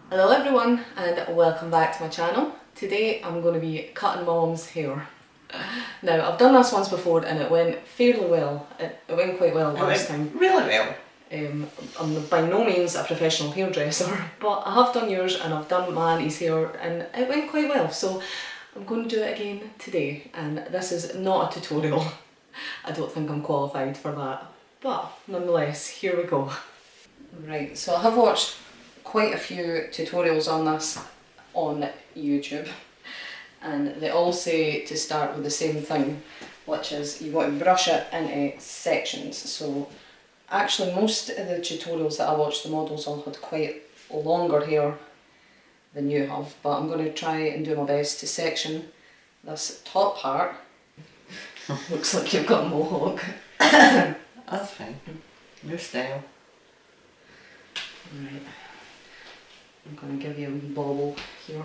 Hello everyone and welcome back to my channel. Today I'm going to be cutting my mum's hair. Now I've done this once before and it went fairly well. It went quite well last time. Really well. I'm by no means a professional hairdresser, but I have done yours and I've done my auntie's hair and it went quite well. So I'm going to do it again today, and this is not a tutorial. I don't think I'm qualified for that, but nonetheless, here we go. Right, so I have watched quite a few tutorials on this on YouTube, and they all say to start with the same thing, which is you want to brush it into sections. So actually most of the tutorials that I watched, the models all had quite longer hair than you have, but I'm going to try and do my best to section this top part. Looks like you've got a mohawk. That's fine. Your style. Right. I'm going to give you a wee bobble here.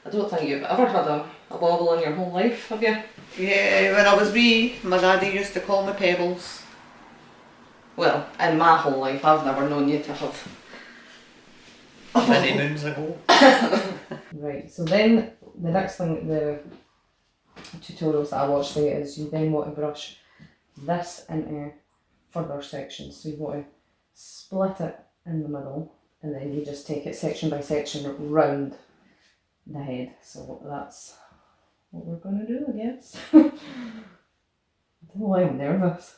I don't think you've ever had a bobble in your whole life, have you? Yeah, when I was wee, my daddy used to call me Pebbles. Well, in my whole life, I've never known you to have. Many moons ago. Right, so then the next thing, the tutorials that I watched say is you then want to brush this into further sections. So you want to split it in the middle and then you just take it section by section round the head. So that's what we're going to do, I guess. I don't know why I'm nervous.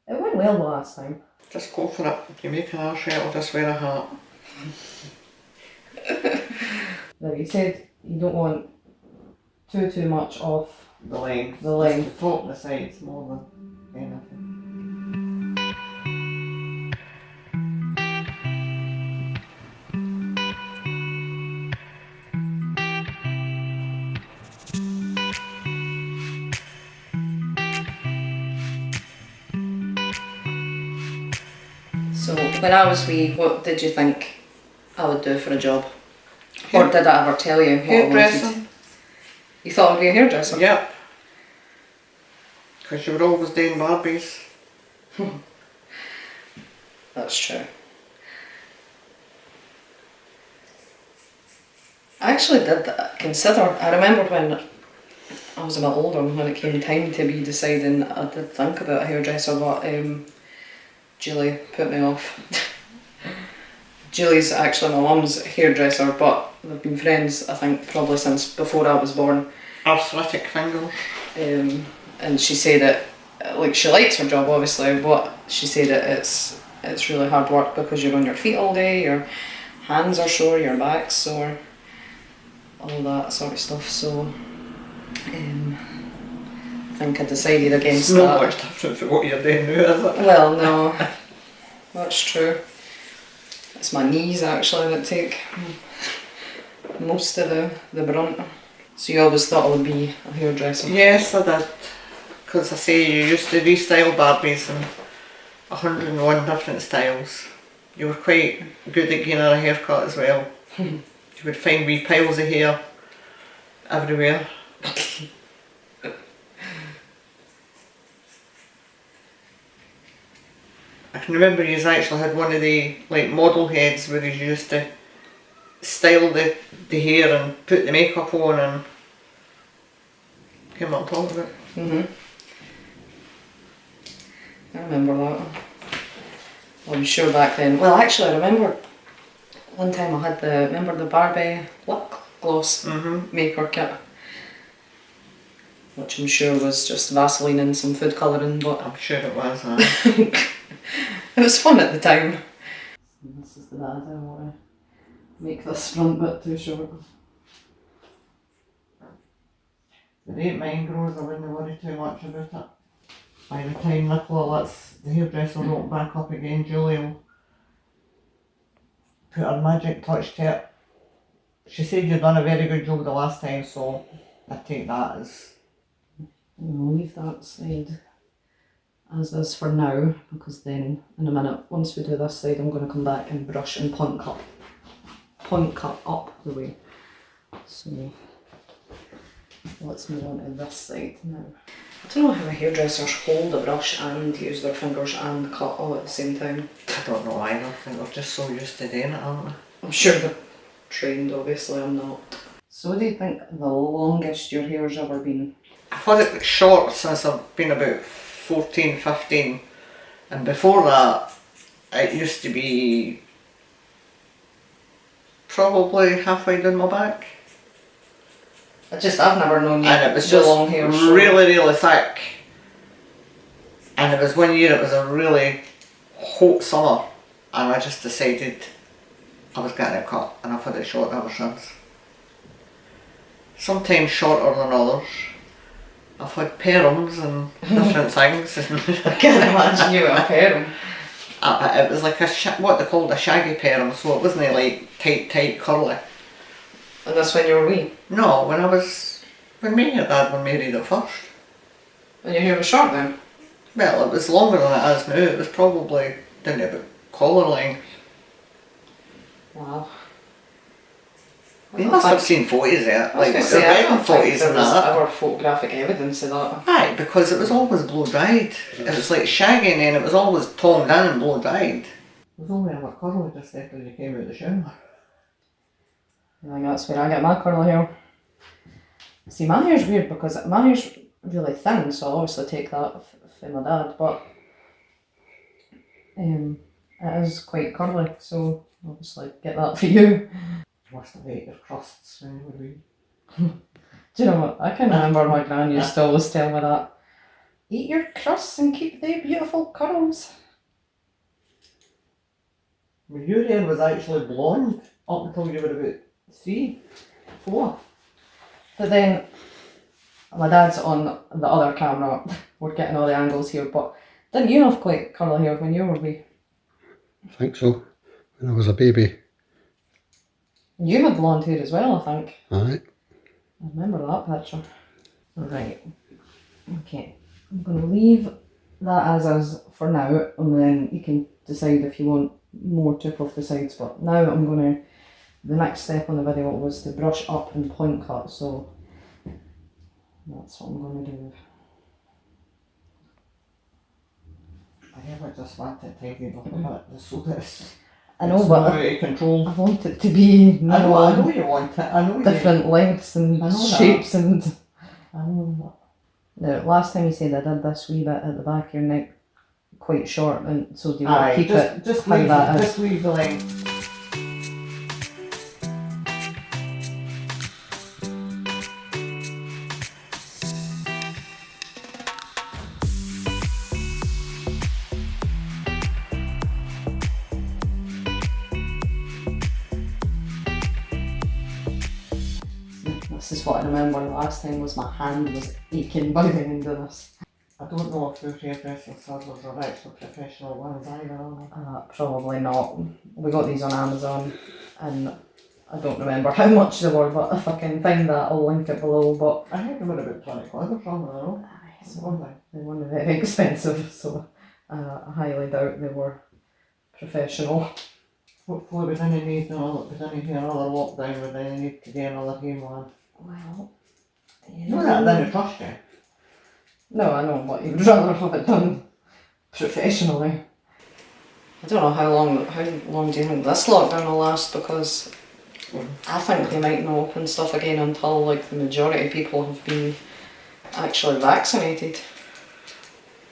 It went well the last time. Just go for it. If you make an arse out, I'll just wear a hat. Now you said you don't want too much off The length. the length. Just the top and the sides more than anything. So when I was wee, what did you think I would do for a job? Or did I ever tell you what I wanted? Hairdressing. You thought I'd be a hairdresser? Yep. Because you were always doing Barbies. That's true. I actually did consider, I remember when I was a bit older, when it came time to be deciding, I did think about a hairdresser, but Julie put me off. Julie's actually my mum's hairdresser, but they've been friends, I think, probably since before I was born. Arthritic fingers. And she said that, like, she likes her job obviously, but she said that it's really hard work because you're on your feet all day, your hands are sore, your back's sore, all that sort of stuff. So I think I decided against that. It's not much different from what you're doing now, is it? Well, no, that's true. It's my knees actually that take most of the brunt. So you always thought I would be a hairdresser? Yes, I did. Because I say you used to restyle Barbies in 101 different styles. You were quite good at getting her a haircut as well. You would find wee piles of hair everywhere. I can remember you actually had one of the like model heads where you used to style the hair and put the makeup on and came on top of it. I remember that. Well, I'm sure back then. Well, actually, I remember one time I had remember the Barbie lip gloss maker kit, which I'm sure was just Vaseline and some food colouring, but I'm sure it was. it was fun at the time. This is the bad. I don't want to make this front bit too short. The rate mine grows, I wouldn't worry too much about it. By the time Nicola lets the hairdresser roll back up again, Julie will put her magic touch to it. She said you've done a very good job the last time, so I take that as... I'll leave that side as is for now, because then in a minute, once we do this side, I'm going to come back and brush and point cut up the way. So Let's move on to this side now. I don't know how hairdressers hold a brush and use their fingers and cut all at the same time. I don't know either. I think they're just so used to doing it, aren't they? I'm sure they're trained, obviously I'm not. So what do you think the longest your hair's ever been? I've had it short since I've been about 14, 15, and before that it used to be probably halfway down my back. I've never known you And it was with just long hair. really thick. And it was one year, it was a really hot summer, and I just decided I was getting it cut, and I've had it short ever since. Sometimes shorter than others. I've had perms and different things. I can't imagine you with a perm. It was like what they called a shaggy perm, so it wasn't like tight curly. And that's when you were wee? No, when me and Dad were married at first. And your hair was short then? Well, it was longer than it is now. It was probably down to about collar length. Wow. You must have seen photos of it, like the wedding photos and that. There was photographic evidence of that. Aye, because it was always blow dried. It was like shaggy and then it was always toned in and blow dried. It was only ever curly just after you came out of the shower. I think that's where I get my curly hair. See, my hair's weird because my hair's really thin, so I obviously take that from my dad, but it is quite curly, so obviously get that for you. You must have ate your crusts when you were wee. Do you know what? I can remember my gran used to always tell me that. Eat your crusts and keep the beautiful curls. Well, your hair was actually blonde up until you were about 3, 4. But then, my dad's on the other camera, we're getting all the angles here, but didn't you have quite curly hair when you were wee? I think so, when I was a baby. You had blonde hair as well, I think. Aye. I remember that picture. Right. Okay. I'm going to leave that as is for now, and then you can decide if you want more tip off the sides. But now I'm going to, the next step on the video was to brush up and point cut, so that's what I'm going to do. I ever just want it tidied up a bit, just so this. I know, it's but more out of control. I want it to be I know you want it. I know different lengths and I know shapes and. I know that. The last time you said I did this wee bit at the back of your neck quite short, and so do you want to keep it just how leave, that is? just leave the length. This is what I remember the last time was my hand was aching by the end of this. I don't know if those hairdressing salons are actually professional ones either, are they? Probably not. We got these on Amazon and I don't remember how much they were, but if I can find that I'll link it below. But I heard they were about 20 quid or something, I know. They weren't very expensive, so I highly doubt they were professional. Hopefully we didn't need another lockdown, we didn't need to do another game one. Well, No, that didn't trust you. No, I know, but you'd rather have it done professionally. I don't know how long do you think this lockdown will last, because I think they might not open stuff again until like the majority of people have been actually vaccinated.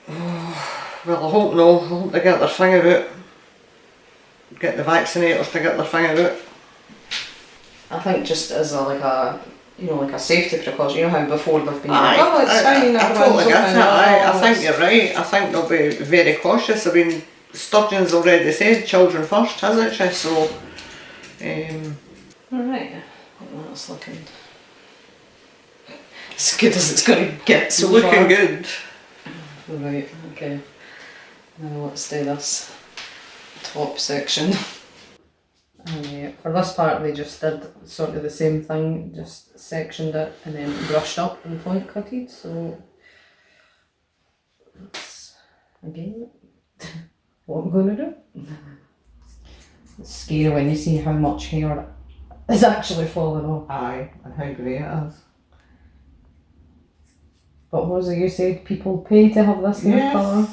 Well, I hope no. I hope they get their thing out. Get the vaccinators to get their thing out. I think just as like a safety precaution, you know how before they've been Aye, like, oh, it's fine, I totally get it. I think it's... you're right. I think they'll be very cautious. I mean, Sturgeon's already said children first, hasn't she? So, Alright, I think that's looking as good as it's going to get so looking far. good. Right, okay. Now let's do this top section. For this part they just did sort of the same thing, just sectioned it and then brushed up and point cutted, so that's again what I'm going to do. It's scary when you see how much hair is actually falling off. Aye, and how grey it is. But what was it you said? People pay to have this hair colour?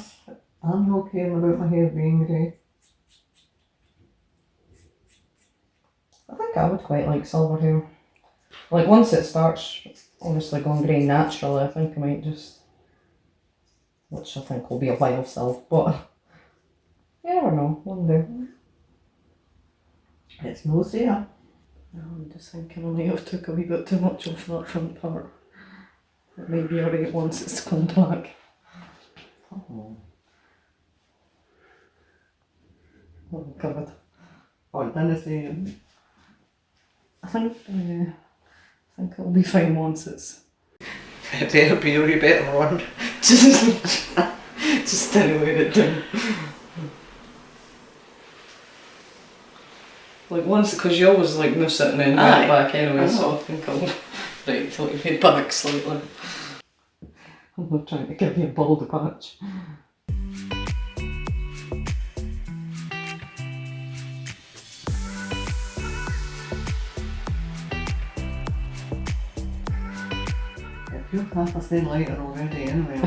I'm not caring about my hair being grey. I think I would quite like silver hair. Like once it starts obviously going grey naturally, I think I might just, which I think will be a while still, but you never know, one day. It's no there. I'm just thinking I might have took a wee bit too much off that front part. It may be alright once it's come back. Oh. Oh god. Oh, it didn't say. I think it'll be fine once it's It better be a wee bit of run. just anyway it down. Like once, because you always like move it and then get it back anyway, so I think I'll right till you head back slightly. I'm not trying to give you a bald patch. It feels half a stay lighter already anyway.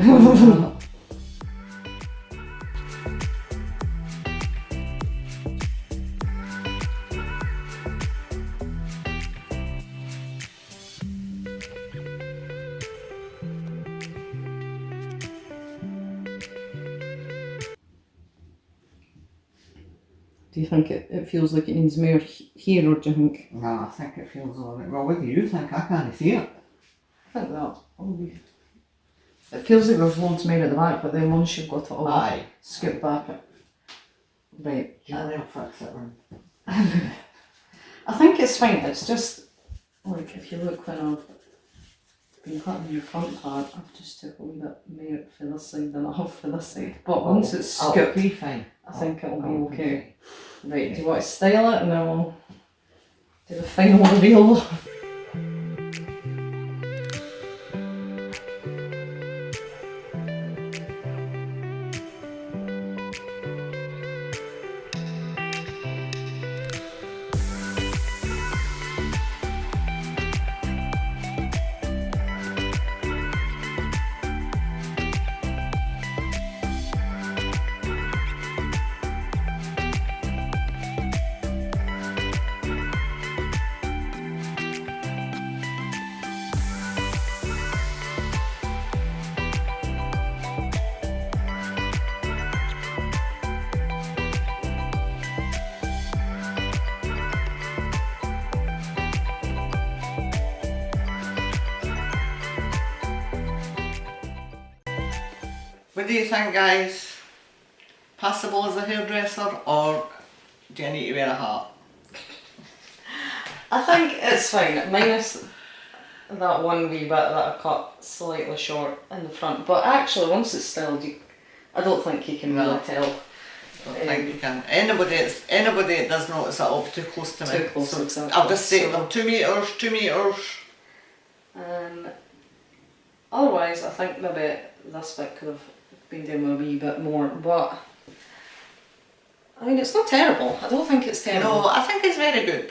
Do you think it feels like it needs more here, or do you think? No, I think it feels alright. Well, what do you think? I can't see it. I think that will be. It feels like there's loads more at the back, but then once you've got it all scooped back, right. Yeah, they'll fix it then. I think it's fine. It's just like if you look when I've been cutting your front part, I've just took a wee bit more for this side than I have for this side. But once it's scooped, it'll be fine. I think it'll be okay. Right, do you want to style it and then we'll do the final reveal? What do you think, guys? Passable as a hairdresser, or do you need to wear a hat? I think it's fine, minus that one wee bit that I cut slightly short in the front. But actually, once it's styled, I don't think you can really tell. I don't think you can. Anybody that does notice it, it'll be too close to me. Too close, so exactly. I'll just say to them 2 metres, 2 metres. Otherwise, I think maybe this bit could have been done a wee bit more, but I mean, it's not terrible. I don't think it's terrible. No, I think it's very good.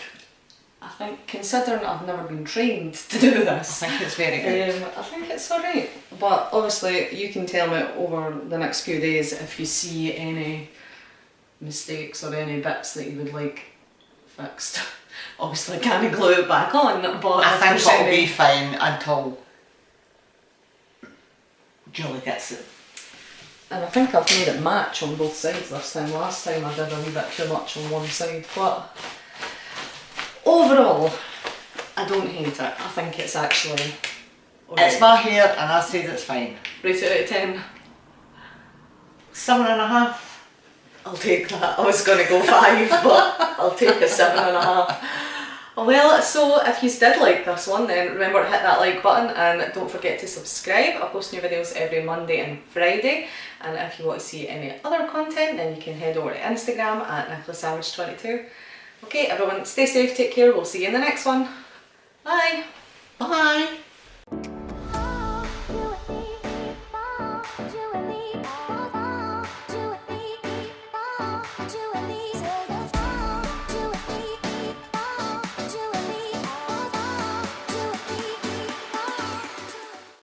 I think, considering I've never been trained to do this, I think it's very good. I think it's alright. But obviously, you can tell me over the next few days if you see any mistakes or any bits that you would like fixed. Obviously, I can't glue it back on, but I think it'll be fine until Julie gets it. And I think I've made it match on both sides this time. Last time I did a wee bit too much on one side, but overall, I don't hate it. I think it's actually alright. It's my hair and I said it's fine. Rate it out of 10. 7.5. I'll take that. I was going to go 5, but I'll take a 7.5. Well, so if you did like this one, then remember to hit that like button and don't forget to subscribe. I post new videos every Monday and Friday. And if you want to see any other content, then you can head over to Instagram at Nicola Savage 22. Okay, everyone, stay safe, take care. We'll see you in the next one. Bye. Bye.